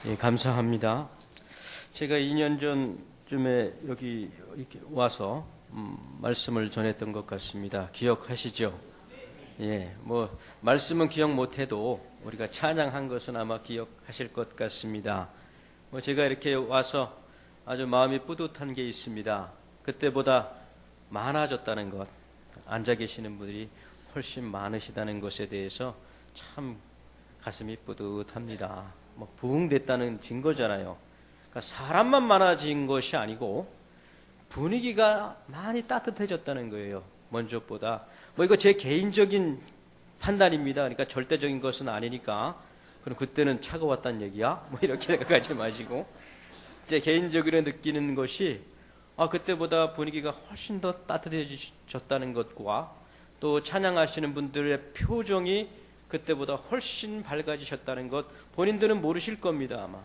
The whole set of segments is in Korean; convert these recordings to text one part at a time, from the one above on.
예, 감사합니다. 제가 2년 전쯤에 여기 이렇게 와서 말씀을 전했던 것 같습니다. 기억하시죠? 예, 말씀은 기억 못해도 우리가 찬양한 것은 아마 기억하실 것 같습니다. 제가 이렇게 와서 아주 마음이 뿌듯한 게 있습니다. 그때보다 많아졌다는 것, 앉아 계시는 분들이 훨씬 많으시다는 것에 대해서 참 가슴이 뿌듯합니다. 부흥됐다는 증거잖아요. 그러니까 사람만 많아진 것이 아니고 분위기가 많이 따뜻해졌다는 거예요. 먼저보다. 이거 제 개인적인 판단입니다. 그러니까 절대적인 것은 아니니까. 그럼 그때는 차가웠다는 얘기야? 이렇게 생각하지 마시고. 제 개인적으로 느끼는 것이 그때보다 분위기가 훨씬 더 따뜻해졌다는 것과 또 찬양하시는 분들의 표정이 그때보다 훨씬 밝아지셨다는 것 본인들은 모르실 겁니다 아마.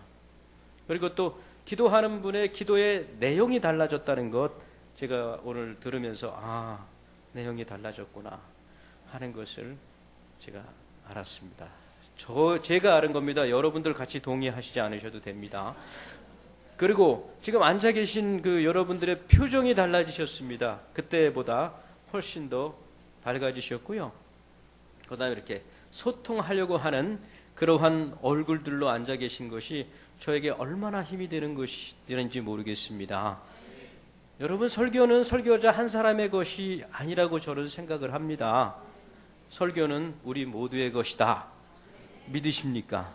그리고 또 기도하는 분의 기도의 내용이 달라졌다는 것 제가 오늘 들으면서 내용이 달라졌구나 하는 것을 제가 알았습니다. 제가 아는 겁니다. 여러분들 같이 동의하시지 않으셔도 됩니다. 그리고 지금 앉아 계신 그 여러분들의 표정이 달라지셨습니다. 그때보다 훨씬 더 밝아지셨고요. 그 다음에 이렇게 소통하려고 하는 그러한 얼굴들로 앉아 계신 것이 저에게 얼마나 힘이 되는지 모르겠습니다. 여러분, 설교는 설교자 한 사람의 것이 아니라고 저는 생각을 합니다. 설교는 우리 모두의 것이다. 믿으십니까?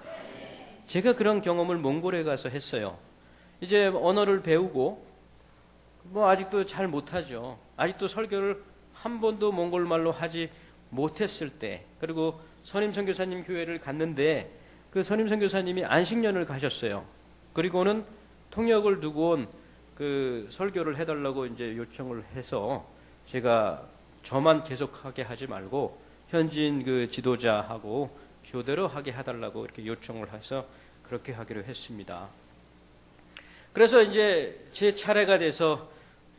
제가 그런 경험을 몽골에 가서 했어요. 이제 언어를 배우고 아직도 잘 못하죠. 아직도 설교를 한 번도 몽골말로 하지 못했을 때, 그리고 선임 선교사님 교회를 갔는데 그 선임 선교사님이 안식년을 가셨어요. 그리고는 통역을 두고 온 그 설교를 해달라고 이제 요청을 해서 제가 저만 계속하게 하지 말고 현지인 그 지도자하고 교대로 하게 해달라고 이렇게 요청을 해서 그렇게 하기로 했습니다. 그래서 이제 제 차례가 돼서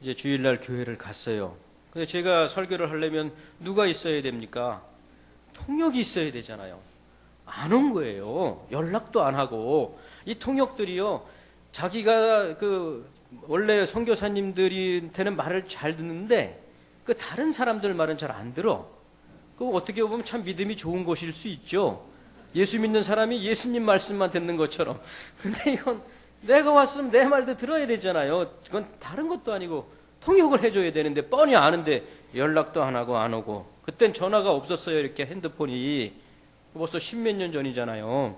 이제 주일날 교회를 갔어요. 근데 제가 설교를 하려면 누가 있어야 됩니까? 통역이 있어야 되잖아요. 안 온 거예요. 연락도 안 하고. 이 통역들이요, 자기가 원래 선교사님들한테는 말을 잘 듣는데 다른 사람들 말은 잘 안 들어. 어떻게 보면 참 믿음이 좋은 것일 수 있죠. 예수 믿는 사람이 예수님 말씀만 듣는 것처럼. 근데 이건 내가 왔으면 내 말도 들어야 되잖아요. 그건 다른 것도 아니고 통역을 해줘야 되는데 뻔히 아는데 연락도 안 하고 안 오고. 그땐 전화가 없었어요. 이렇게 핸드폰이. 벌써 십몇 년 전이잖아요.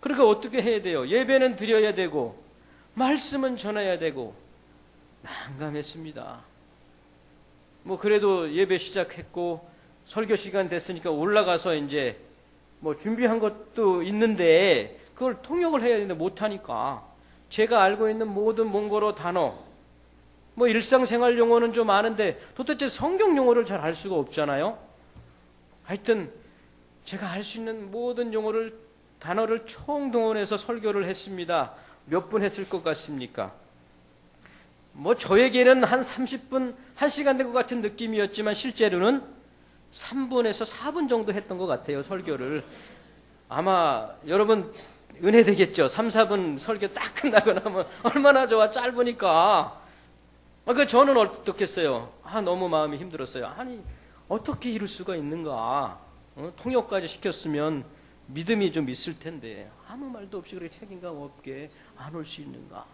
그러니까 어떻게 해야 돼요? 예배는 드려야 되고 말씀은 전해야 되고. 난감했습니다. 그래도 예배 시작했고 설교 시간 됐으니까 올라가서 이제 준비한 것도 있는데 그걸 통역을 해야 되는데 못하니까 제가 알고 있는 모든 몽골어 단어, 일상생활 용어는 좀 아는데 도대체 성경 용어를 잘 알 수가 없잖아요. 하여튼 제가 알 수 있는 모든 단어를 총동원해서 설교를 했습니다. 몇 분 했을 것 같습니까? 저에게는 한 30분, 1시간 된 것 같은 느낌이었지만 실제로는 3분에서 4분 정도 했던 것 같아요, 설교를. 아마 여러분 은혜 되겠죠? 3, 4분 설교 딱 끝나고 나면 얼마나 좋아, 짧으니까. 저는 어떻겠어요? 너무 마음이 힘들었어요. 어떻게 이럴 수가 있는가? 통역까지 시켰으면 믿음이 좀 있을 텐데 아무 말도 없이 그렇게 책임감 없게 안 올 수 있는가?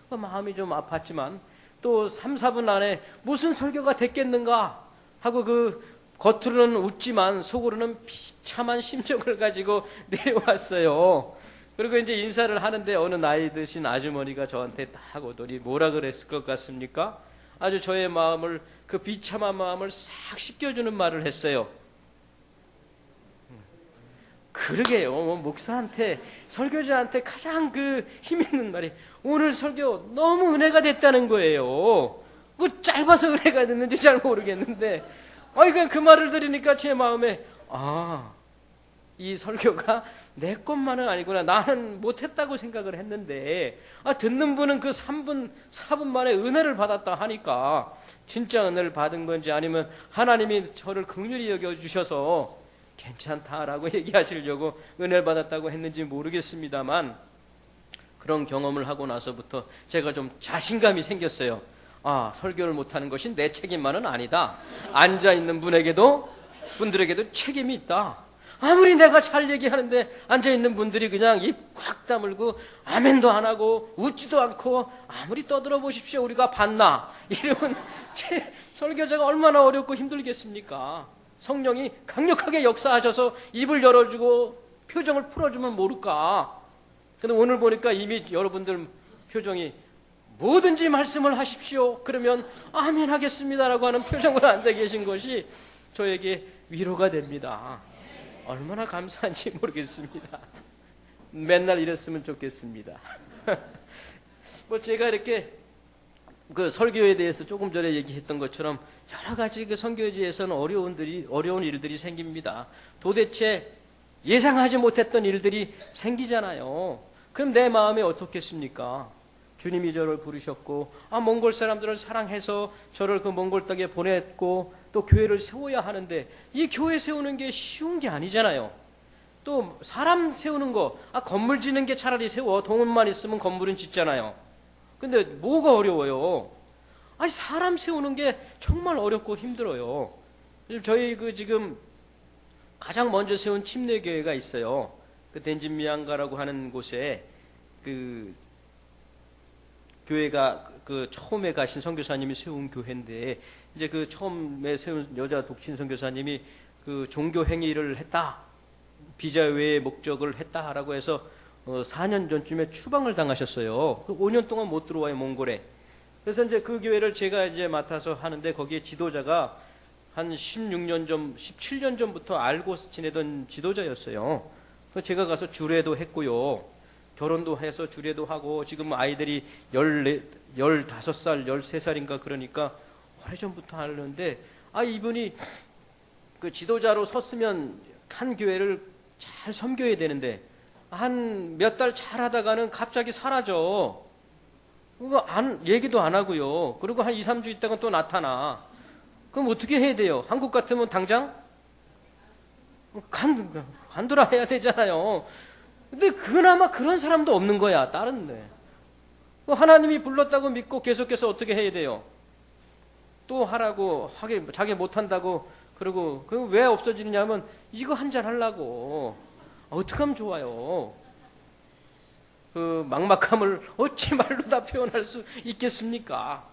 마음이 좀 아팠지만 또 3, 4분 안에 무슨 설교가 됐겠는가 하고 겉으로는 웃지만 속으로는 비참한 심정을 가지고 내려왔어요. 그리고 이제 인사를 하는데 어느 나이 드신 아주머니가 저한테 딱 오더니 뭐라 그랬을 것 같습니까? 아주 저의 마음을, 그 비참한 마음을 싹 씻겨주는 말을 했어요. 그러게요. 목사한테, 설교자한테 가장 힘 있는 말이 오늘 설교 너무 은혜가 됐다는 거예요. 짧아서 은혜가 됐는지 잘 모르겠는데 그냥 그 말을 들으니까 제 마음에 이 설교가 내 것만은 아니구나. 나는 못했다고 생각을 했는데 듣는 분은 그 3분, 4분 만에 은혜를 받았다 하니까 진짜 은혜를 받은 건지 아니면 하나님이 저를 긍휼히 여겨주셔서 괜찮다라고 얘기하시려고 은혜를 받았다고 했는지 모르겠습니다만 그런 경험을 하고 나서부터 제가 좀 자신감이 생겼어요. 아, 설교를 못하는 것이 내 책임만은 아니다. 앉아있는 분들에게도 책임이 있다. 아무리 내가 잘 얘기하는데 앉아있는 분들이 그냥 입 꽉 다물고 아멘도 안 하고 웃지도 않고 아무리 떠들어 보십시오 우리가 봤나 이러면 제 설교자가 얼마나 어렵고 힘들겠습니까? 성령이 강력하게 역사하셔서 입을 열어주고 표정을 풀어주면 모를까? 근데 오늘 보니까 이미 여러분들 표정이 뭐든지 말씀을 하십시오. 그러면 아멘 하겠습니다라고 하는 표정으로 앉아 계신 것이 저에게 위로가 됩니다. 얼마나 감사한지 모르겠습니다. 맨날 이랬으면 좋겠습니다. 뭐 제가 이렇게 그 설교에 대해서 조금 전에 얘기했던 것처럼 여러 가지 그 선교지에서는 어려운 일들이 생깁니다. 도대체 예상하지 못했던 일들이 생기잖아요. 그럼 내 마음이 어떻겠습니까? 주님이 저를 부르셨고, 몽골 사람들을 사랑해서 저를 그 몽골 땅에 보냈고, 또 교회를 세워야 하는데, 이 교회 세우는 게 쉬운 게 아니잖아요. 또 사람 세우는 거, 건물 짓는 게 차라리 세워. 돈만 있으면 건물은 짓잖아요. 근데 뭐가 어려워요? 사람 세우는 게 정말 어렵고 힘들어요. 저희 지금 가장 먼저 세운 침례교회가 있어요. 그 덴진미안가라고 하는 곳에 그 교회가 그 처음에 가신 선교사님이 세운 교회인데, 이제 그 처음에 세운 여자 독신 선교사님이 그 종교 행위를 했다, 비자 외의 목적을 했다라고 해서 4년 전쯤에 추방을 당하셨어요. 5년 동안 못 들어와요, 몽골에. 그래서 이제 그 교회를 제가 이제 맡아서 하는데, 거기에 지도자가 한 17년 전부터 알고 지내던 지도자였어요. 그래서 제가 가서 주례도 했고요. 결혼도 해서 주례도 하고, 지금 아이들이 15살, 13살인가 그러니까 오래전부터 하는데, 이분이 그 지도자로 섰으면 한 교회를 잘 섬겨야 되는데, 한 몇 달 잘 하다가는 갑자기 사라져. 얘기도 안 하고요. 그리고 한 2, 3주 있다가 또 나타나. 그럼 어떻게 해야 돼요? 한국 같으면 당장 간두라 해야 되잖아요. 근데 그나마 그런 사람도 없는 거야, 다른데. 하나님이 불렀다고 믿고 계속해서 어떻게 해야 돼요? 또 하라고, 자기 못한다고, 그러고, 왜 없어지느냐면, 이거 한잔 하려고. 어떻게 하면 좋아요? 그 막막함을 어찌 말로 다 표현할 수 있겠습니까?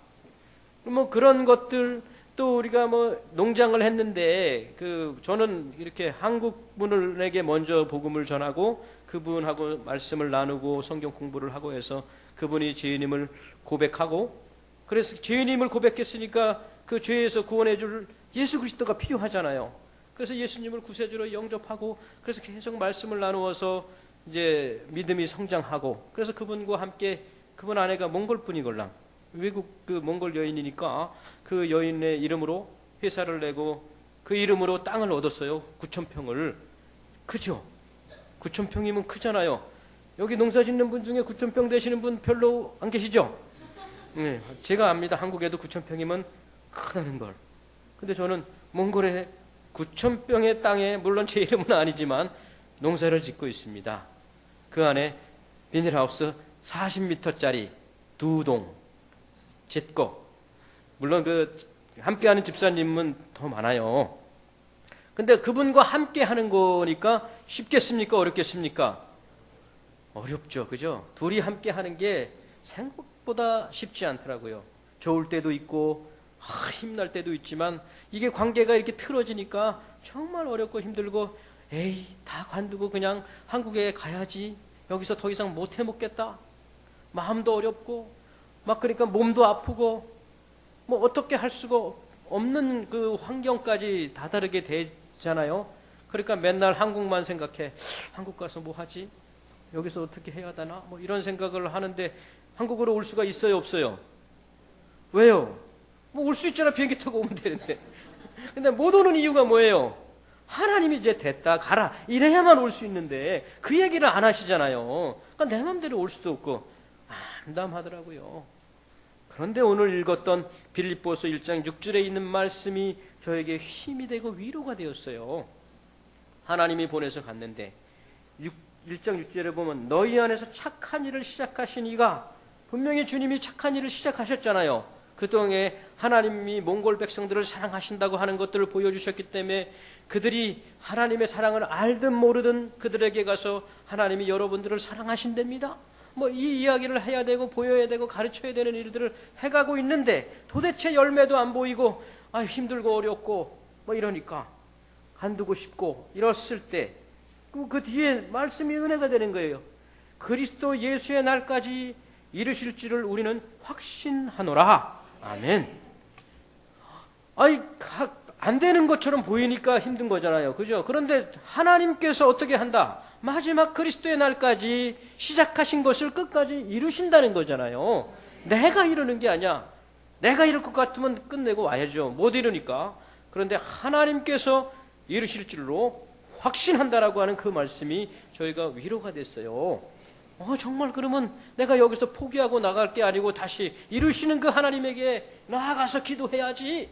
뭐 그런 것들, 또 우리가 뭐 농장을 했는데, 저는 이렇게 한국 분에게 먼저 복음을 전하고, 그분하고 말씀을 나누고 성경 공부를 하고 해서 그분이 죄인임을 고백하고, 그래서 죄인임을 고백했으니까 그 죄에서 구원해 줄 예수 그리스도가 필요하잖아요. 그래서 예수님을 구세주로 영접하고, 그래서 계속 말씀을 나누어서 이제 믿음이 성장하고, 그래서 그분과 함께, 그분 아내가 몽골 분이걸랑 외국 그 몽골 여인이니까 그 여인의 이름으로 회사를 내고 그 이름으로 땅을 얻었어요. 9,000평을. 그죠? 9,000평이면 크잖아요. 여기 농사 짓는 분 중에 9,000평 되시는 분 별로 안 계시죠? 네, 제가 압니다. 한국에도 9,000평이면 크다는 걸. 근데 저는 몽골의 9,000평의 땅에, 물론 제 이름은 아니지만 농사를 짓고 있습니다. 그 안에 비닐하우스 40m짜리 2동 짓고, 물론 함께하는 집사님은 더 많아요. 근데 그분과 함께 하는 거니까 쉽겠습니까? 어렵겠습니까? 어렵죠. 그죠? 둘이 함께 하는 게 생각보다 쉽지 않더라고요. 좋을 때도 있고, 힘날 때도 있지만, 이게 관계가 이렇게 틀어지니까 정말 어렵고 힘들고, 다 관두고 그냥 한국에 가야지. 여기서 더 이상 못 해먹겠다. 마음도 어렵고, 그러니까 몸도 아프고, 뭐 어떻게 할 수가 없는 그 환경까지 다다르게 되잖아요. 그러니까 맨날 한국만 생각해. 한국 가서 뭐 하지? 여기서 어떻게 해야 되나? 뭐 이런 생각을 하는데, 한국으로 올 수가 있어요, 없어요? 왜요? 뭐 올 수 있잖아. 비행기 타고 오면 되는데. 근데 못 오는 이유가 뭐예요? 하나님이 이제 됐다, 가라, 이래야만 올 수 있는데 그 얘기를 안 하시잖아요. 그러니까 내 맘대로 올 수도 없고 암담하더라고요. 그런데 오늘 읽었던 빌립보서 1장 6절에 있는 말씀이 저에게 힘이 되고 위로가 되었어요. 하나님이 보내서 갔는데 1장 6절에 보면 너희 안에서 착한 일을 시작하신 이가, 분명히 주님이 착한 일을 시작하셨잖아요. 그동안에 하나님이 몽골 백성들을 사랑하신다고 하는 것들을 보여주셨기 때문에 그들이 하나님의 사랑을 알든 모르든 그들에게 가서 하나님이 여러분들을 사랑하신답니다. 뭐 이 이야기를 해야 되고 보여야 되고 가르쳐야 되는 일들을 해가고 있는데 도대체 열매도 안 보이고 힘들고 어렵고 뭐 이러니까 간두고 싶고 이랬을 때 그 뒤에 말씀이 은혜가 되는 거예요. 그리스도 예수의 날까지 이르실 줄을 우리는 확신하노라. 아멘. 안 되는 것처럼 보이니까 힘든 거잖아요. 그죠? 그런데 하나님께서 어떻게 한다? 마지막 그리스도의 날까지 시작하신 것을 끝까지 이루신다는 거잖아요. 내가 이루는 게 아니야. 내가 이룰 것 같으면 끝내고 와야죠. 못 이루니까. 그런데 하나님께서 이루실 줄로 확신한다라고 하는 그 말씀이 저희가 위로가 됐어요. 정말 그러면 내가 여기서 포기하고 나갈 게 아니고 다시 이루시는 그 하나님에게 나아가서 기도해야지,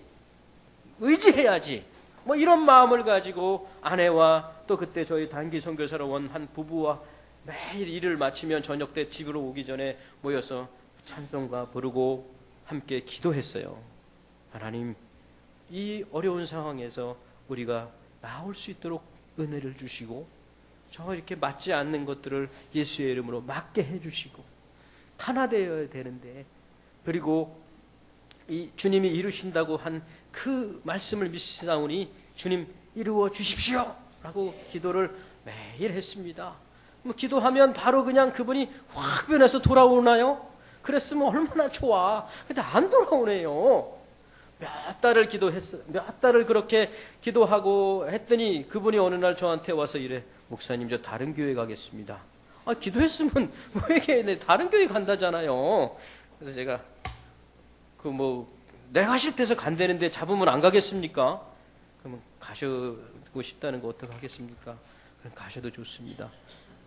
의지해야지, 뭐 이런 마음을 가지고 아내와 또 그때 저희 단기 선교사로 온 한 부부와 매일 일을 마치면 저녁 때 집으로 오기 전에 모여서 찬송가 부르고 함께 기도했어요. 하나님, 이 어려운 상황에서 우리가 나올 수 있도록 은혜를 주시고 저 이렇게 맞지 않는 것들을 예수의 이름으로 맞게 해주시고 하나 되어야 되는데, 그리고 이 주님이 이루신다고 한 그 말씀을 믿사오니 주님 이루어 주십시오 라고 기도를 매일 했습니다. 뭐 기도하면 바로 그냥 그분이 확 변해서 돌아오나요? 그랬으면 얼마나 좋아. 근데 안 돌아오네요. 몇 달을 그렇게 기도하고 했더니 그분이 어느 날 저한테 와서 이래, 목사님 저 다른 교회 가겠습니다. 기도했으면 왜 다른 교회 간다잖아요. 그래서 제가 내가 싫대서 간다는데 잡으면 안 가겠습니까? 그러면 가시고 싶다는 거 어떻게 하겠습니까? 그럼 가셔도 좋습니다.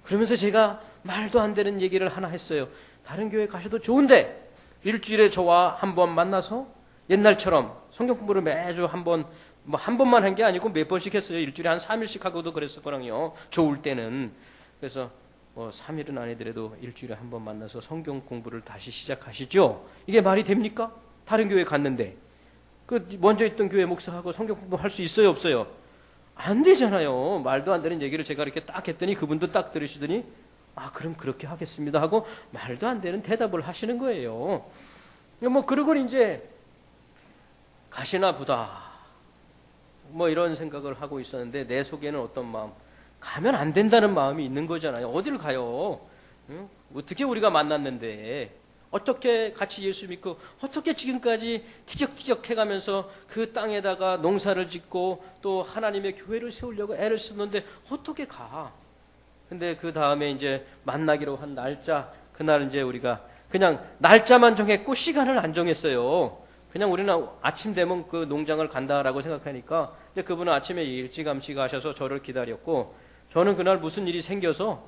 그러면서 제가 말도 안 되는 얘기를 하나 했어요. 다른 교회 가셔도 좋은데 일주일에 저와 한 번 만나서 옛날처럼 성경 공부를 매주 한 번만 한 게 아니고 몇 번씩 했어요. 일주일에 한 3일씩 하고도 그랬었거든요. 좋을 때는. 그래서 3일은 아니더라도 일주일에 한 번 만나서 성경 공부를 다시 시작하시죠. 이게 말이 됩니까? 다른 교회 갔는데 먼저 있던 교회 목사하고 성경 공부할 수 있어요, 없어요? 안 되잖아요. 말도 안 되는 얘기를 제가 이렇게 딱 했더니 그분도 딱 들으시더니 그럼 그렇게 하겠습니다 하고 말도 안 되는 대답을 하시는 거예요. 그러고 이제 가시나 보다 이런 생각을 하고 있었는데 내 속에는 어떤 마음, 가면 안 된다는 마음이 있는 거잖아요. 어디를 가요? 응? 어떻게 우리가 만났는데, 어떻게 같이 예수 믿고 어떻게 지금까지 티격태격 해가면서 그 땅에다가 농사를 짓고 또 하나님의 교회를 세우려고 애를 쓰는데 어떻게 가? 근데 그 다음에 이제 만나기로 한 날짜, 그날 이제 우리가 그냥 날짜만 정했고 시간을 안 정했어요. 그냥 우리는 아침 되면 그 농장을 간다라고 생각하니까 이제 그분은 아침에 일찌감치 가셔서 저를 기다렸고, 저는 그날 무슨 일이 생겨서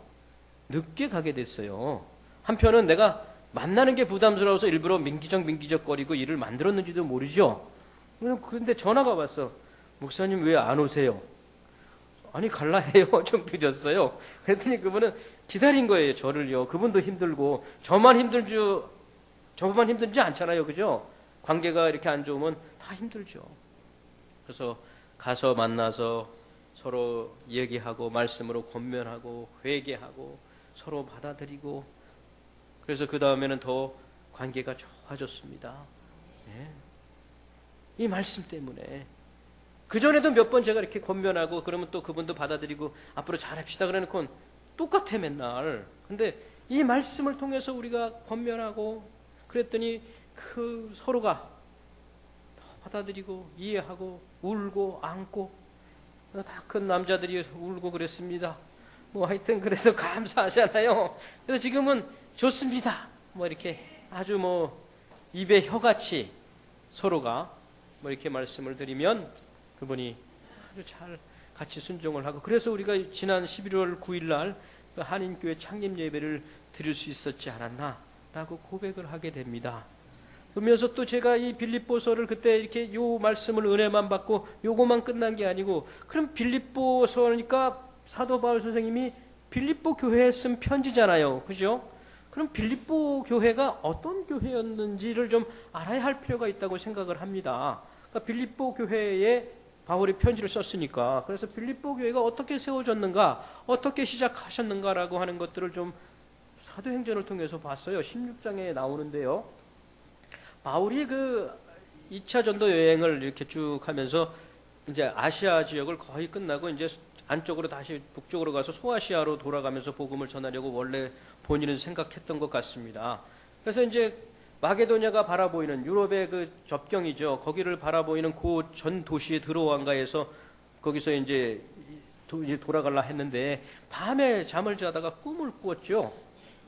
늦게 가게 됐어요. 한편은 내가 만나는 게 부담스러워서 일부러 민기적거리고 일을 만들었는지도 모르죠. 그런데 전화가 왔어. 목사님 왜 안 오세요? 아니 갈라 해요. 좀 늦었어요. 그랬더니 그분은 기다린 거예요. 저를요. 그분도 힘들고 저만 힘들지 않잖아요. 그죠? 관계가 이렇게 안 좋으면 다 힘들죠. 그래서 가서 만나서 서로 얘기하고 말씀으로 권면하고 회개하고 서로 받아들이고, 그래서 그 다음에는 더 관계가 좋아졌습니다. 네. 이 말씀 때문에. 그전에도 몇 번 제가 이렇게 권면하고 그러면 또 그분도 받아들이고 앞으로 잘합시다 그래놓고 똑같아 맨날. 근데 이 말씀을 통해서 우리가 권면하고 그랬더니 그 서로가 받아들이고 이해하고 울고 안고, 다 큰 남자들이 울고 그랬습니다. 하여튼 그래서 감사하잖아요. 그래서 지금은 좋습니다. 이렇게 아주 입에 혀같이 서로가 이렇게 말씀을 드리면 그분이 아주 잘 같이 순종을 하고, 그래서 우리가 지난 11월 9일 날 그 한인교회 창립 예배를 드릴 수 있었지 않았나라고 고백을 하게 됩니다. 그러면서 또 제가 이 빌립보서를 그때 이렇게 요 말씀을 은혜만 받고 요거만 끝난 게 아니고, 그럼 빌립보서니까 사도 바울 선생님이 빌립보 교회에 쓴 편지잖아요. 그죠? 그럼 빌립보 교회가 어떤 교회였는지를 좀 알아야 할 필요가 있다고 생각을 합니다. 그러니까 빌립보 교회에 바울이 편지를 썼으니까, 그래서 빌립보 교회가 어떻게 세워졌는가, 어떻게 시작하셨는가라고 하는 것들을 좀 사도행전을 통해서 봤어요. 16장에 나오는데요. 바울이 그 2차 전도 여행을 이렇게 쭉 하면서 이제 아시아 지역을 거의 끝나고 이제 안쪽으로 다시 북쪽으로 가서 소아시아로 돌아가면서 복음을 전하려고 원래 본인은 생각했던 것 같습니다. 그래서 이제 마게도냐가 바라보이는 유럽의 그 접경이죠. 거기를 바라보이는 그 전 도시에 들어온가 해서 거기서 이제 돌아가려 했는데 밤에 잠을 자다가 꿈을 꾸었죠.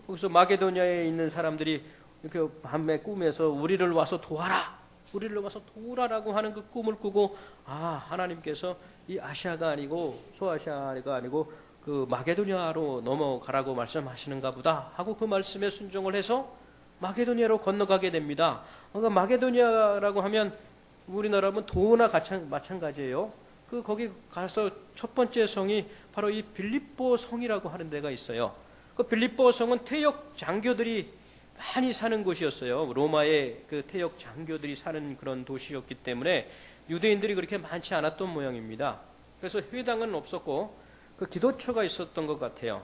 거기서 마게도냐에 있는 사람들이 이렇게 밤에 꿈에서 우리를 와서 도와라, 우리를 와서 도우라라고 하는 그 꿈을 꾸고, 아, 하나님께서 이 아시아가 아니고 소아시아가 아니고 그 마게도냐로 넘어가라고 말씀하시는가 보다 하고 그 말씀에 순종을 해서 마게도냐로 건너가게 됩니다. 그러니까 마게도냐라고 하면 우리나라면 도나 마찬가지예요. 그 거기 가서 첫 번째 성이 바로 이 빌립보 성이라고 하는 데가 있어요. 그 빌립보 성은 퇴역 장교들이 많이 사는 곳이었어요. 로마의 그 퇴역 장교들이 사는 그런 도시였기 때문에 유대인들이 그렇게 많지 않았던 모양입니다. 그래서 회당은 없었고 그 기도처가 있었던 것 같아요.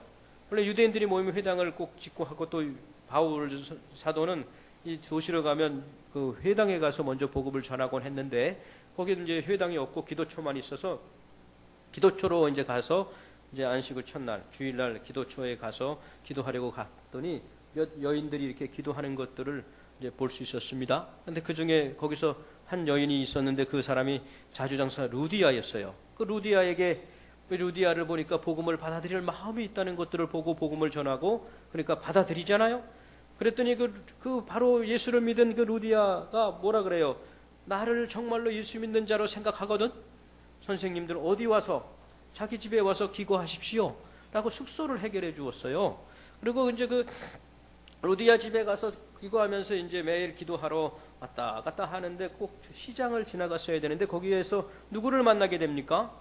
원래 유대인들이 모이면 회당을 꼭 짓고 하고, 또 바울 사도는 이 도시로 가면 그 회당에 가서 먼저 복음을 전하곤 했는데, 거기는 이제 회당이 없고 기도처만 있어서 기도처로 이제 가서 이제 안식을 첫날 주일날 기도처에 가서 기도하려고 갔더니 몇 여인들이 이렇게 기도하는 것들을 이제 볼 수 있었습니다. 근데 그 중에 거기서 한 여인이 있었는데 그 사람이 자주장사 루디아였어요. 그 루디아를 보니까 복음을 받아들일 마음이 있다는 것들을 보고 복음을 전하고, 그러니까 받아들이잖아요. 그랬더니 그 바로 예수를 믿은 그 루디아가 뭐라 그래요? 나를 정말로 예수 믿는 자로 생각하거든? 선생님들 어디 와서 자기 집에 와서 기도하십시오 라고 숙소를 해결해 주었어요. 그리고 이제 그 루디아 집에 가서 기도하면서 이제 매일 기도하러 왔다 갔다 하는데 꼭 시장을 지나갔어야 되는데 거기에서 누구를 만나게 됩니까?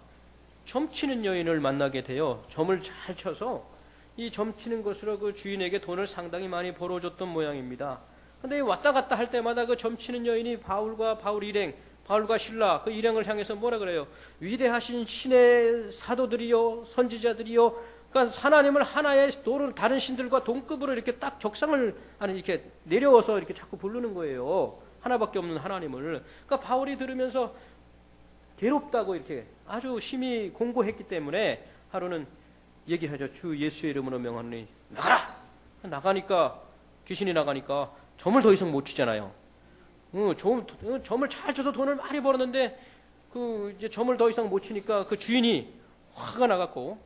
점치는 여인을 만나게 돼요. 점을 잘 쳐서 이 점치는 것으로 그 주인에게 돈을 상당히 많이 벌어줬던 모양입니다. 근데 왔다 갔다 할 때마다 그 점치는 여인이 바울과 신라 그 일행을 향해서 뭐라 그래요? 위대하신 신의 사도들이요, 선지자들이요. 그러니까 하나님을 하나의 다른 신들과 동급으로 이렇게 딱 이렇게 내려워서 이렇게 자꾸 부르는 거예요. 하나밖에 없는 하나님을. 그러니까 바울이 들으면서 괴롭다고 이렇게 아주 심히 공고했기 때문에 하루는 얘기하죠. 주 예수의 이름으로 명하노니 나가라! 나가니까, 귀신이 나가니까 점을 더 이상 못 치잖아요. 점을 잘 쳐서 돈을 많이 벌었는데 이제 점을 더 이상 못 치니까 그 주인이 화가 나갖고,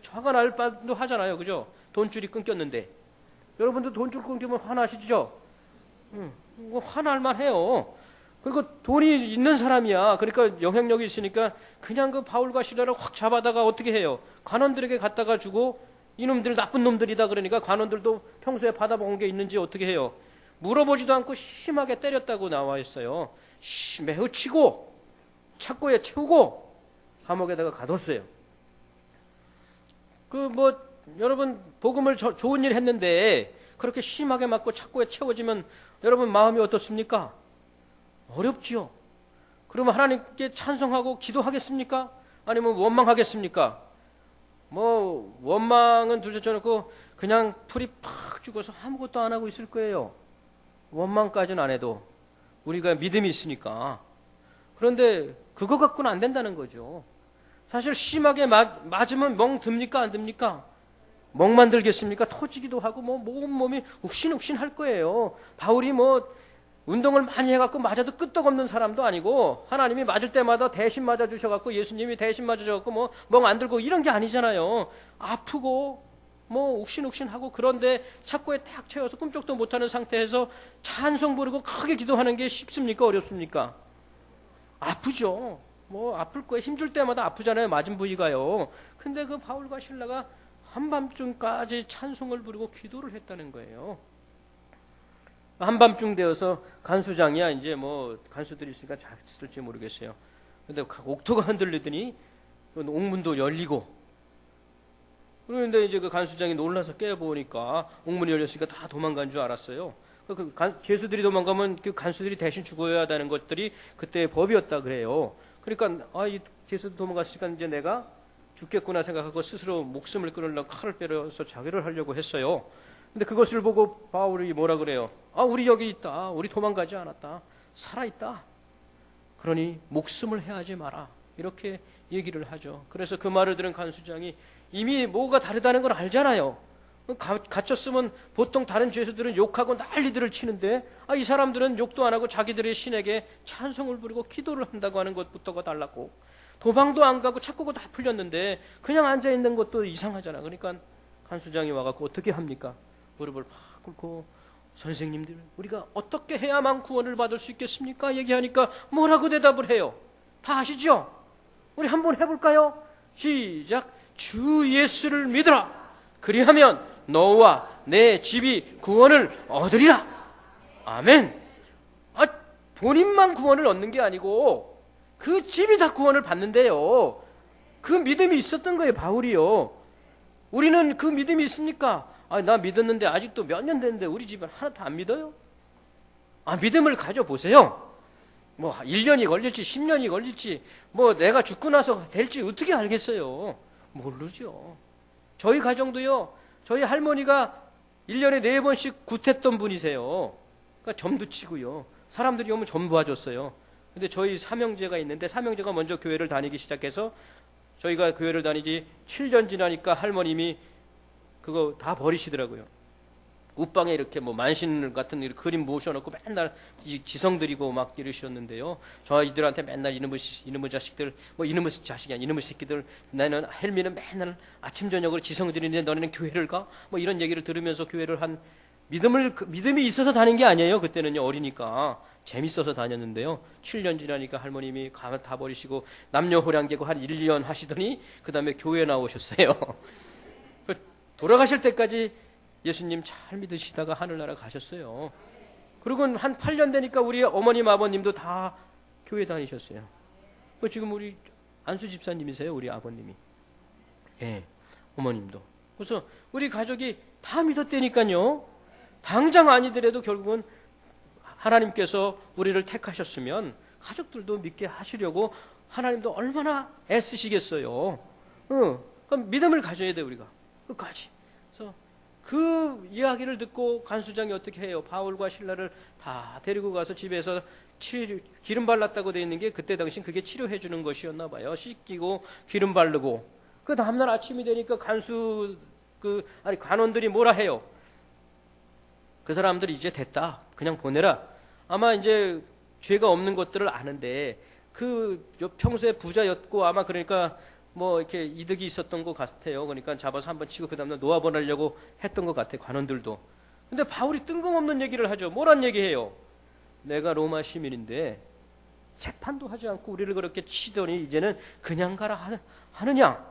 화가 날 뻔도 하잖아요. 그죠? 돈줄이 끊겼는데. 여러분도 돈줄 끊기면 화나시죠? 화날만 해요. 그리고 돈이 있는 사람이야. 그러니까 영향력이 있으니까 그냥 그 바울과 시라를 확 잡아다가 어떻게 해요? 관원들에게 갖다가 주고, 이놈들 나쁜 놈들이다 그러니까 관원들도 평소에 받아본 게 있는지 어떻게 해요? 물어보지도 않고 심하게 때렸다고 나와 있어요. 매우 치고 착고에 채우고 감옥에다가 가뒀어요. 여러분 복음을 좋은 일 했는데 그렇게 심하게 맞고 착고에 채워지면 여러분 마음이 어떻습니까? 어렵지요. 그러면 하나님께 찬송하고 기도하겠습니까? 아니면 원망하겠습니까? 원망은 둘째쳐놓고 그냥 풀이 팍 죽어서 아무것도 안 하고 있을 거예요. 원망까지는 안 해도 우리가 믿음이 있으니까. 그런데 그거 갖고는 안 된다는 거죠. 사실 심하게 맞으면 멍 듭니까? 안 듭니까? 멍만 들겠습니까? 터지기도 하고 온몸이 욱신욱신 할 거예요. 바울이 운동을 많이 해갖고 맞아도 끄떡없는 사람도 아니고, 하나님이 맞을 때마다 대신 맞아주셔갖고, 예수님이 대신 맞아주셔갖고 멍 안 들고 이런 게 아니잖아요. 아프고 욱신욱신하고, 그런데 착고에 딱 채워서 꿈쩍도 못하는 상태에서 찬송 부르고 크게 기도하는 게 쉽습니까? 어렵습니까? 아프죠. 아플 거예요. 힘줄 때마다 아프잖아요. 맞은 부위가요. 근데 그 바울과 신라가 한밤중까지 찬송을 부르고 기도를 했다는 거예요. 한밤중 되어서 간수장이야, 이제 간수들이 있으니까 잘 쓸지 모르겠어요. 근데 옥토가 흔들리더니 옥문도 열리고 그런데 이제 그 간수장이 놀라서 깨보니까 옥문이 열렸으니까 다 도망간 줄 알았어요. 죄수들이 도망가면 그 간수들이 대신 죽어야 하는 것들이 그때의 법이었다 그래요. 그러니까 이 죄수도 도망갔으니까 이제 내가 죽겠구나 생각하고 스스로 목숨을 끊으려고 칼을 빼려서 자기를 하려고 했어요. 근데 그것을 보고 바울이 뭐라 그래요? 우리 여기 있다. 우리 도망가지 않았다. 살아있다. 그러니 목숨을 해하지 마라. 이렇게 얘기를 하죠. 그래서 그 말을 들은 간수장이 이미 뭐가 다르다는 걸 알잖아요. 갇혔으면 보통 다른 죄수들은 욕하고 난리들을 치는데 이 사람들은 욕도 안 하고 자기들의 신에게 찬송을 부르고 기도를 한다고 하는 것부터가 달랐고 도망도 안 가고 찾고도 다 풀렸는데 그냥 앉아있는 것도 이상하잖아. 그러니까 간수장이 와갖고 어떻게 합니까? 무릎을 팍 꿇고 선생님들 우리가 어떻게 해야만 구원을 받을 수 있겠습니까? 얘기하니까 뭐라고 대답을 해요? 다 아시죠? 우리 한번 해볼까요? 시작. 주 예수를 믿으라. 그리하면 너와 내 집이 구원을 얻으리라. 아멘. 본인만 구원을 얻는 게 아니고 그 집이 다 구원을 받는데요. 그 믿음이 있었던 거예요, 바울이요. 우리는 그 믿음이 있습니까? 나 믿었는데 아직도 몇 년 됐는데 우리 집은 하나도 안 믿어요? 믿음을 가져보세요. 뭐 1년이 걸릴지 10년이 걸릴지 뭐 내가 죽고 나서 될지 어떻게 알겠어요? 모르죠. 저희 가정도요. 저희 할머니가 1년에 4번씩 굿했던 분이세요. 그러니까 점도 치고요. 사람들이 오면 점 봐줬어요. 근데 저희 삼형제가 있는데 삼형제가 먼저 교회를 다니기 시작해서 저희가 교회를 다니지 7년 지나니까 할머님이 그거 다 버리시더라고요. 웃방에 이렇게 뭐 만신 같은 그림 모셔놓고 맨날 지성 드리고 막 이러셨는데요. 저희들한테 맨날 이놈의 자식들, 뭐 이놈의 자식이 아니야, 이놈의 새끼들, 나는 헬미는 맨날 아침 저녁으로 지성 드리는데 너네는 교회를 가? 뭐 이런 얘기를 들으면서 교회를 한 믿음이 있어서 다닌 게 아니에요. 그때는요 어리니까 재밌어서 다녔는데요. 7년 지나니까 할머님이 다 버리시고 남녀 호랑개고 한 1, 2년 하시더니 그 다음에 교회 나오셨어요. 돌아가실 때까지 예수님 잘 믿으시다가 하늘나라 가셨어요. 그리고 한 8년 되니까 우리 어머님 아버님도 다 교회 다니셨어요. 지금 우리 안수 집사님이세요, 우리 아버님이. 예, 어머님도. 그래서 우리 가족이 다 믿었다니까요. 당장 아니더라도 결국은 하나님께서 우리를 택하셨으면 가족들도 믿게 하시려고 하나님도 얼마나 애쓰시겠어요. 그럼 믿음을 가져야 돼 우리가 끝까지. 그래서 그 이야기를 듣고 간수장이 어떻게 해요? 바울과 실라를 다 데리고 가서 집에서 기름 발랐다고 되어 있는 게 그때 당시 그게 치료해 주는 것이었나 봐요. 씻기고 기름 바르고 그 다음날 아침이 되니까 관원들이 뭐라 해요? 그 사람들이 이제 됐다. 그냥 보내라. 아마 이제 죄가 없는 것들을 아는데 평소에 부자였고 아마 그러니까 뭐 이렇게 이득이 있었던 것 같아요. 그러니까 잡아서 한번 치고 그 다음날 놓아보내려고 했던 것 같아요. 관원들도. 근데 바울이 뜬금없는 얘기를 하죠. 뭐란 얘기해요? 내가 로마 시민인데 재판도 하지 않고 우리를 그렇게 치더니 이제는 그냥 가라 하느냐?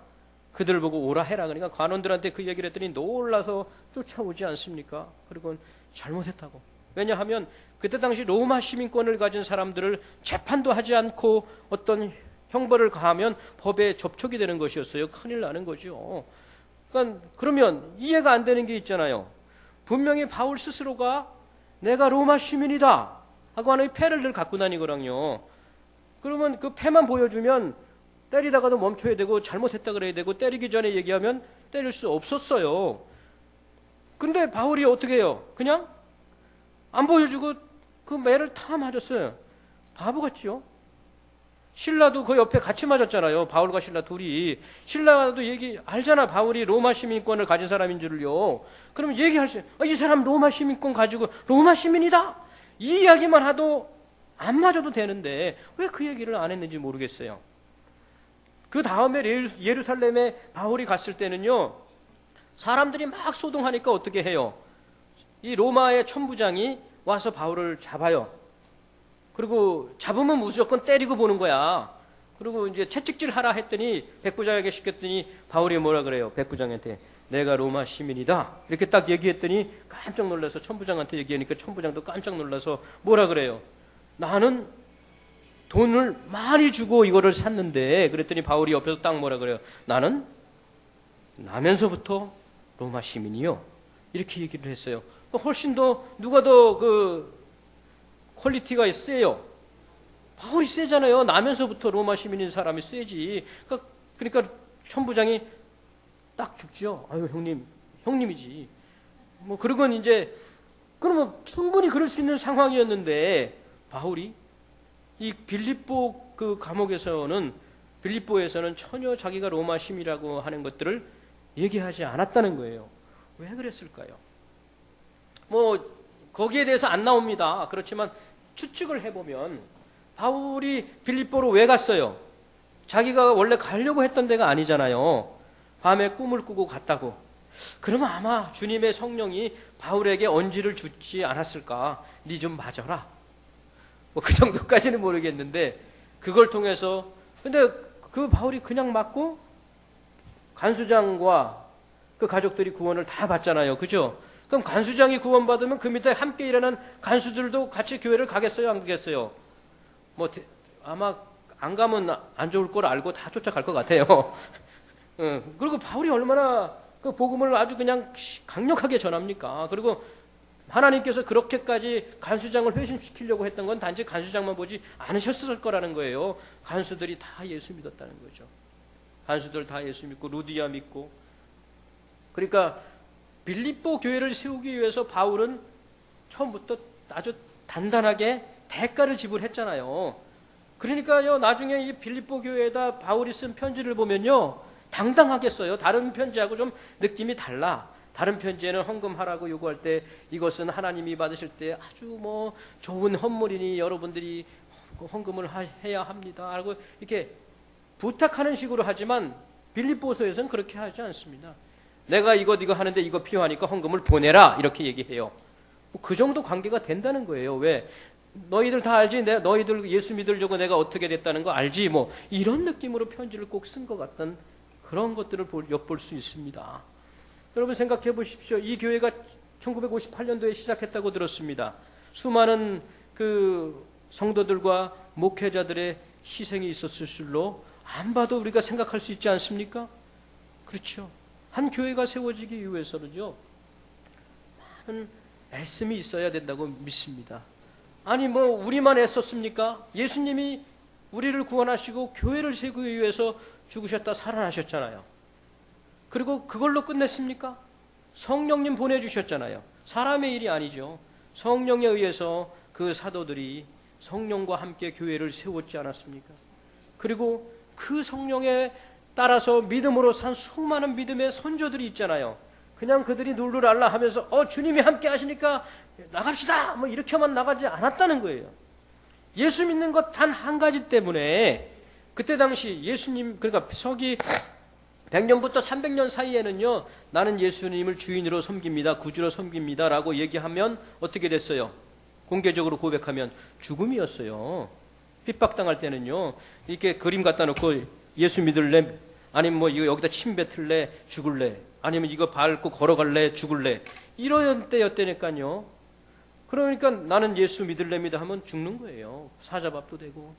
그들 보고 오라 해라. 그러니까 관원들한테 그 얘기를 했더니 놀라서 쫓아오지 않습니까? 그리고 잘못했다고. 왜냐하면 그때 당시 로마 시민권을 가진 사람들을 재판도 하지 않고 어떤 형벌을 가하면 법에 접촉이 되는 것이었어요. 큰일 나는 거죠. 그러면 이해가 안 되는 게 있잖아요. 분명히 바울 스스로가 내가 로마 시민이다 하고 하는 패를 늘 갖고 다니거든요. 그러면 그 패만 보여주면 때리다가도 멈춰야 되고 잘못했다 그래야 되고 때리기 전에 얘기하면 때릴 수 없었어요. 근데 바울이 어떻게 해요? 그냥 안 보여주고 그 매를 다 맞았어요. 바보 같죠? 신라도 그 옆에 같이 맞았잖아요. 바울과 신라 둘이. 신라도 알잖아. 바울이 로마 시민권을 가진 사람인 줄요. 그러면 얘기할 수, 이 사람 로마 시민권 가지고 로마 시민이다. 이 이야기만 하도 안 맞아도 되는데 왜 그 얘기를 안 했는지 모르겠어요. 그 다음에 예루살렘에 바울이 갔을 때는요. 사람들이 막 소동하니까 어떻게 해요? 이 로마의 천부장이 와서 바울을 잡아요. 그리고 잡으면 무조건 때리고 보는 거야. 그리고 이제 채찍질 하라 했더니 백부장에게 시켰더니 바울이 뭐라 그래요? 백부장한테 내가 로마 시민이다. 이렇게 딱 얘기했더니 깜짝 놀라서 천부장한테 얘기하니까 천부장도 깜짝 놀라서 뭐라 그래요? 나는 돈을 많이 주고 이거를 샀는데 그랬더니 바울이 옆에서 딱 뭐라 그래요? 나는 나면서부터 로마 시민이요. 이렇게 얘기를 했어요. 훨씬 더 누가 더 그 퀄리티가 세요? 바울이 세잖아요. 나면서부터 로마 시민인 사람이 세지. 그러니까 천부장이 딱 죽죠. 아유 형님이지. 뭐 그러건 이제 그러면 충분히 그럴 수 있는 상황이었는데 바울이 이 빌립보 그 감옥에서는 빌립보에서는 전혀 자기가 로마 시민이라고 하는 것들을 얘기하지 않았다는 거예요. 왜 그랬을까요? 뭐 거기에 대해서 안 나옵니다. 그렇지만 추측을 해보면 바울이 빌립보로 왜 갔어요? 자기가 원래 가려고 했던 데가 아니잖아요. 밤에 꿈을 꾸고 갔다고. 그러면 아마 주님의 성령이 바울에게 언지를 주지 않았을까? 니 좀 맞아라. 뭐 그 정도까지는 모르겠는데 그걸 통해서 근데 그 바울이 그냥 맞고 간수장과 그 가족들이 구원을 다 받잖아요. 그죠? 그럼 간수장이 구원받으면 그 밑에 함께 일하는 간수들도 같이 교회를 가겠어요? 안 가겠어요? 뭐 아마 안 가면 안 좋을 걸 알고 다 쫓아갈 것 같아요. 그리고 바울이 얼마나 그 복음을 아주 그냥 강력하게 전합니까? 그리고 하나님께서 그렇게까지 간수장을 회심시키려고 했던 건 단지 간수장만 보지 않으셨을 거라는 거예요. 간수들이 다 예수 믿었다는 거죠. 간수들 다 예수 믿고 루디아 믿고. 그러니까 빌립보 교회를 세우기 위해서 바울은 처음부터 아주 단단하게 대가를 지불했잖아요. 그러니까요, 나중에 이 빌립보 교회에다 바울이 쓴 편지를 보면요, 당당하게 써요. 다른 편지하고 좀 느낌이 달라. 다른 편지에는 헌금하라고 요구할 때 이것은 하나님이 받으실 때 아주 뭐 좋은 헌물이니 여러분들이 헌금을 해야 합니다. 하고 이렇게 부탁하는 식으로 하지만 빌립보서에서는 그렇게 하지 않습니다. 내가 이거 하는데 이거 필요하니까 헌금을 보내라 이렇게 얘기해요. 그 정도 관계가 된다는 거예요. 왜? 너희들 다 알지? 너희들 예수 믿으려고 내가 어떻게 됐다는 거 알지? 뭐 이런 느낌으로 편지를 꼭 쓴 것 같던 그런 것들을 엿볼 수 있습니다. 여러분 생각해 보십시오. 이 교회가 1958년도에 시작했다고 들었습니다. 수많은 그 성도들과 목회자들의 희생이 있었을 줄로 안 봐도 우리가 생각할 수 있지 않습니까? 그렇죠. 한 교회가 세워지기 위해서는요, 많은 애씀이 있어야 된다고 믿습니다. 아니 뭐 우리만 애썼습니까? 예수님이 우리를 구원하시고 교회를 세우기 위해서 죽으셨다 살아나셨잖아요. 그리고 그걸로 끝냈습니까? 성령님 보내주셨잖아요. 사람의 일이 아니죠. 성령에 의해서 그 사도들이 성령과 함께 교회를 세웠지 않았습니까? 그리고 그 성령에 따라서 믿음으로 산 수많은 믿음의 선조들이 있잖아요. 그냥 그들이 룰루랄라 하면서 주님이 함께 하시니까 나갑시다 뭐 이렇게만 나가지 않았다는 거예요. 예수 믿는 것 단 한 가지 때문에 그때 당시 예수님, 그러니까 서기 100년부터 300년 사이에는요, 나는 예수님을 주인으로 섬깁니다, 구주로 섬깁니다 라고 얘기하면 어떻게 됐어요? 공개적으로 고백하면 죽음이었어요. 핍박당할 때는요, 이렇게 그림 갖다 놓고 예수 믿을래? 아니면 뭐 이거 여기다 침 뱉을래? 죽을래? 아니면 이거 밟고 걸어갈래? 죽을래? 이런 때였다니까요. 그러니까 나는 예수 믿을래입니다 하면 죽는 거예요. 사자밥도 되고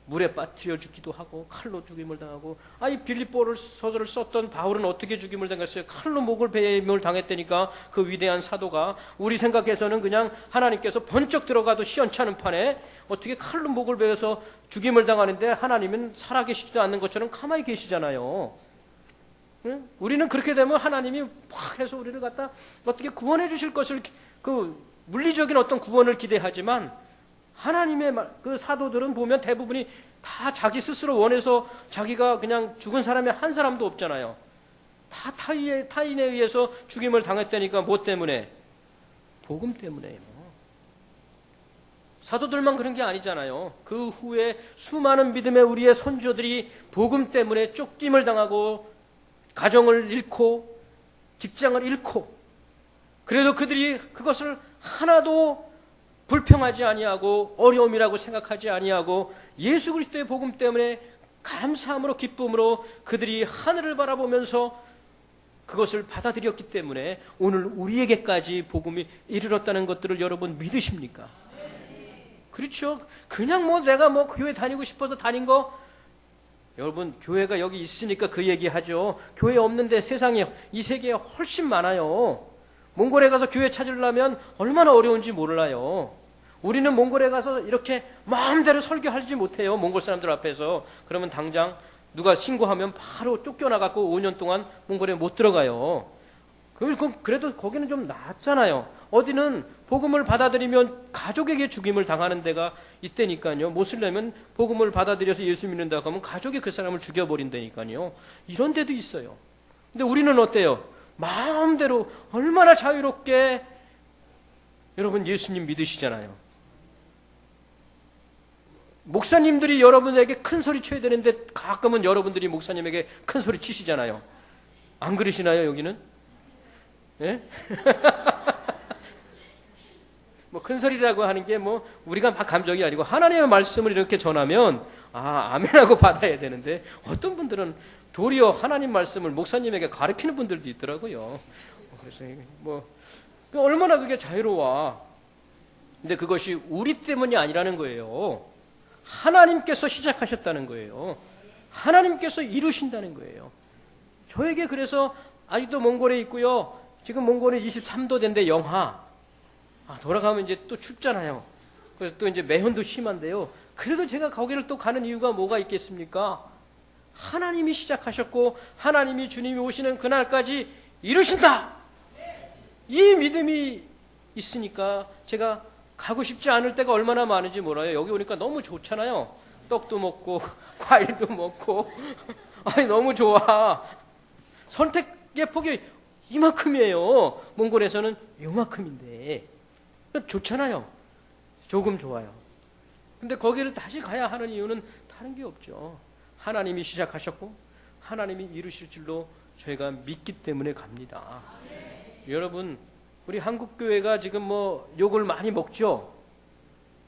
물에 빠뜨려 죽기도 하고 칼로 죽임을 당하고. 이 빌립보를 서술을 썼던 바울은 어떻게 죽임을 당했어요? 칼로 목을 베임을 당했다니까. 그 위대한 사도가 우리 생각에서는 그냥 하나님께서 번쩍 들어가도 시원찮은 판에 어떻게 칼로 목을 베어서 죽임을 당하는데 하나님은 살아계시지도 않는 것처럼 가만히 계시잖아요. 응? 우리는 그렇게 되면 하나님이 팍 해서 우리를 갖다 어떻게 구원해 주실 것을 그 물리적인 어떤 구원을 기대하지만 하나님의 그 사도들은 보면 대부분이 다 자기 스스로 원해서 자기가 그냥 죽은 사람이 한 사람도 없잖아요. 다 타인에 의해서 죽임을 당했다니까. 뭐 때문에? 복음 때문에. 사도들만 그런 게 아니잖아요. 그 후에 수많은 믿음의 우리의 선조들이 복음 때문에 쫓김을 당하고 가정을 잃고 직장을 잃고, 그래도 그들이 그것을 하나도 불평하지 아니하고 어려움이라고 생각하지 아니하고 예수 그리스도의 복음 때문에 감사함으로 기쁨으로 그들이 하늘을 바라보면서 그것을 받아들였기 때문에 오늘 우리에게까지 복음이 이르렀다는 것들을 여러분 믿으십니까? 그렇죠. 그냥 뭐 내가 뭐 교회 다니고 싶어서 다닌 거 여러분, 교회가 여기 있으니까 그 얘기 하죠. 교회 없는데 세상에, 이 세계에 훨씬 많아요. 몽골에 가서 교회 찾으려면 얼마나 어려운지 몰라요. 우리는 몽골에 가서 이렇게 마음대로 설교하지 못해요. 몽골 사람들 앞에서. 그러면 당장 누가 신고하면 바로 쫓겨나갖고 5년 동안 몽골에 못 들어가요. 그래도 거기는 좀 낫잖아요. 어디는 복음을 받아들이면 가족에게 죽임을 당하는 데가 있다니까요. 모슬렘은 복음을 받아들여서 예수 믿는다고 하면 가족이 그 사람을 죽여버린다니까요. 이런 데도 있어요. 근데 우리는 어때요? 마음대로 얼마나 자유롭게 여러분 예수님 믿으시잖아요. 목사님들이 여러분에게 큰 소리 쳐야 되는데 가끔은 여러분들이 목사님에게 큰 소리 치시잖아요. 안 그러시나요, 여기는? 예? 뭐 큰 소리라고 하는 게 뭐 우리가 막 감정이 아니고 하나님의 말씀을 이렇게 전하면 아멘하고 받아야 되는데 어떤 분들은 도리어 하나님 말씀을 목사님에게 가르치는 분들도 있더라고요. 그래서 뭐 얼마나 그게 자유로워. 근데 그것이 우리 때문이 아니라는 거예요. 하나님께서 시작하셨다는 거예요. 하나님께서 이루신다는 거예요. 저에게 그래서 아직도 몽골에 있고요. 지금 몽골에 23도 된데 영하. 돌아가면 이제 또 춥잖아요. 그래서 또 이제 매연도 심한데요. 그래도 제가 거기를 또 가는 이유가 뭐가 있겠습니까? 하나님이 시작하셨고 하나님이 주님이 오시는 그날까지 이루신다. 이 믿음이 있으니까 제가 가고 싶지 않을 때가 얼마나 많은지 몰라요. 여기 오니까 너무 좋잖아요. 떡도 먹고 과일도 먹고 아니 너무 좋아. 선택의 폭이 이만큼이에요. 몽골에서는 이만큼인데 좋잖아요. 조금 좋아요. 근데 거기를 다시 가야 하는 이유는 다른 게 없죠. 하나님이 시작하셨고 하나님이 이루실 줄로 저희가 믿기 때문에 갑니다. 여러분, 우리 한국교회가 지금 뭐 욕을 많이 먹죠?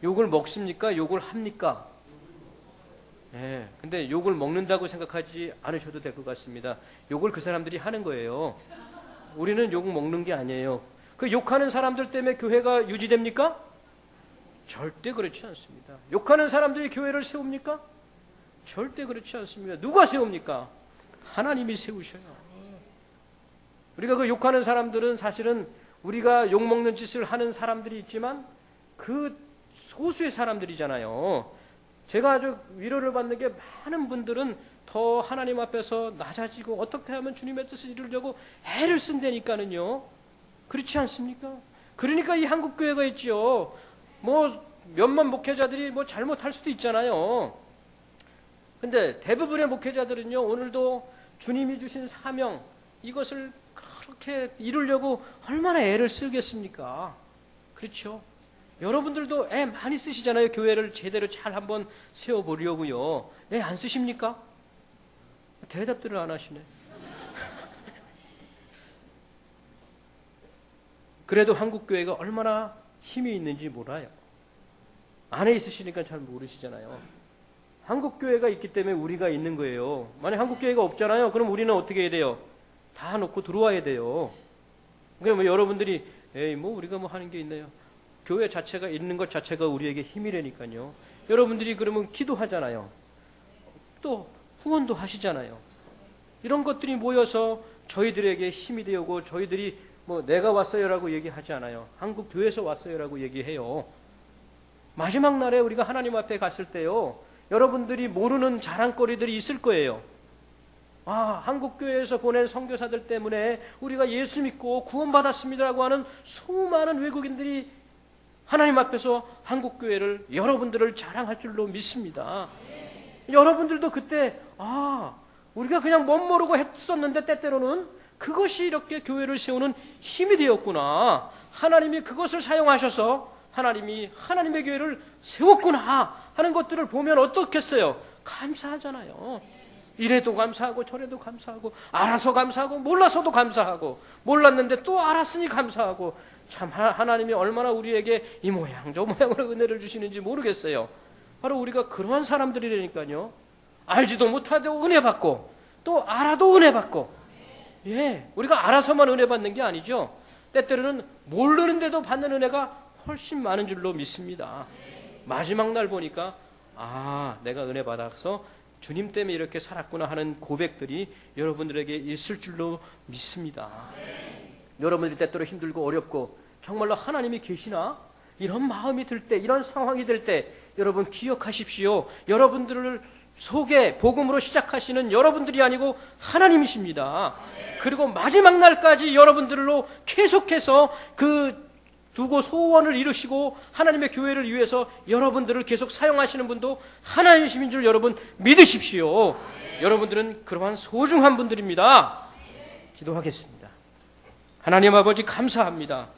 욕을 먹습니까? 욕을 합니까? 네, 근데 욕을 먹는다고 생각하지 않으셔도 될 것 같습니다. 욕을 그 사람들이 하는 거예요. 우리는 욕 먹는 게 아니에요. 그 욕하는 사람들 때문에 교회가 유지됩니까? 절대 그렇지 않습니다. 욕하는 사람들이 교회를 세웁니까? 절대 그렇지 않습니다. 누가 세웁니까? 하나님이 세우셔요. 우리가 그 욕하는 사람들은 사실은 우리가 욕먹는 짓을 하는 사람들이 있지만 그 소수의 사람들이잖아요. 제가 아주 위로를 받는 게 많은 분들은 더 하나님 앞에서 낮아지고 어떻게 하면 주님의 뜻을 이루려고 애를 쓴다니까는요. 그렇지 않습니까? 그러니까 이 한국교회가 있죠. 뭐 몇몇 목회자들이 뭐 잘못할 수도 있잖아요. 근데 대부분의 목회자들은요, 오늘도 주님이 주신 사명, 이것을 그렇게 이루려고 얼마나 애를 쓰겠습니까? 그렇죠? 여러분들도 애 많이 쓰시잖아요. 교회를 제대로 잘 한번 세워보려고요. 애 안 쓰십니까? 대답들을 안 하시네. 그래도 한국교회가 얼마나 힘이 있는지 몰라요. 안에 있으시니까 잘 모르시잖아요. 한국교회가 있기 때문에 우리가 있는 거예요. 만약 한국교회가 없잖아요. 그럼 우리는 어떻게 해야 돼요? 다 놓고 들어와야 돼요. 그러니까 뭐 여러분들이 에이 뭐 우리가 뭐 하는 게 있나요? 교회 자체가 있는 것 자체가 우리에게 힘이라니까요. 여러분들이 그러면 기도하잖아요. 또 후원도 하시잖아요. 이런 것들이 모여서 저희들에게 힘이 되고 저희들이 뭐 내가 왔어요라고 얘기하지 않아요. 한국 교회에서 왔어요라고 얘기해요. 마지막 날에 우리가 하나님 앞에 갔을 때요. 여러분들이 모르는 자랑거리들이 있을 거예요. 한국 교회에서 보낸 선교사들 때문에 우리가 예수 믿고 구원받았습니다라고 하는 수많은 외국인들이 하나님 앞에서 한국 교회를 여러분들을 자랑할 줄로 믿습니다. 여러분들도 그때 우리가 그냥 멋모르고 했었는데 때때로는 그것이 이렇게 교회를 세우는 힘이 되었구나. 하나님이 그것을 사용하셔서 하나님이 하나님의 교회를 세웠구나 하는 것들을 보면 어떻겠어요? 감사하잖아요. 이래도 감사하고 저래도 감사하고 알아서 감사하고 몰라서도 감사하고 몰랐는데 또 알았으니 감사하고 참 하나님이 얼마나 우리에게 이 모양 저 모양으로 은혜를 주시는지 모르겠어요. 바로 우리가 그러한 사람들이라니까요. 알지도 못하고 은혜 받고 또 알아도 은혜 받고 우리가 알아서만 은혜 받는 게 아니죠. 때때로는 모르는데도 받는 은혜가 훨씬 많은 줄로 믿습니다. 마지막 날 보니까 내가 은혜 받아서 주님 때문에 이렇게 살았구나 하는 고백들이 여러분들에게 있을 줄로 믿습니다. 여러분들이 때때로 힘들고 어렵고 정말로 하나님이 계시나? 이런 마음이 들 때, 이런 상황이 될 때 여러분 기억하십시오. 여러분들을 속에 복음으로 시작하시는 여러분들이 아니고 하나님이십니다. 그리고 마지막 날까지 여러분들로 계속해서 그 두고 소원을 이루시고 하나님의 교회를 위해서 여러분들을 계속 사용하시는 분도 하나님이신 줄 여러분 믿으십시오. 여러분들은 그러한 소중한 분들입니다. 기도하겠습니다. 하나님 아버지 감사합니다.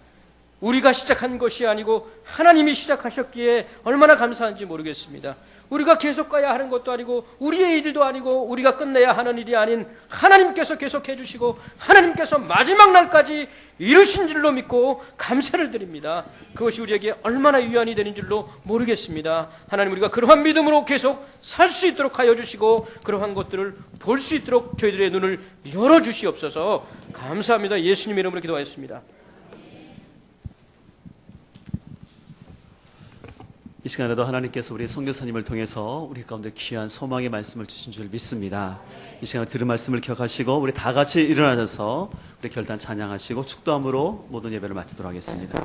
우리가 시작한 것이 아니고 하나님이 시작하셨기에 얼마나 감사한지 모르겠습니다. 우리가 계속 가야 하는 것도 아니고 우리의 일도 아니고 우리가 끝내야 하는 일이 아닌 하나님께서 계속 해주시고 하나님께서 마지막 날까지 이루신 줄로 믿고 감사를 드립니다. 그것이 우리에게 얼마나 유한이 되는 줄로 모르겠습니다. 하나님, 우리가 그러한 믿음으로 계속 살 수 있도록 하여 주시고 그러한 것들을 볼 수 있도록 저희들의 눈을 열어주시옵소서. 감사합니다. 예수님 이름으로 기도하였습니다. 이 시간에도 하나님께서 우리 선교사님을 통해서 우리 가운데 귀한 소망의 말씀을 주신 줄 믿습니다. 이 시간에 들은 말씀을 기억하시고 우리 다 같이 일어나셔서 우리 결단 찬양하시고 축도함으로 모든 예배를 마치도록 하겠습니다.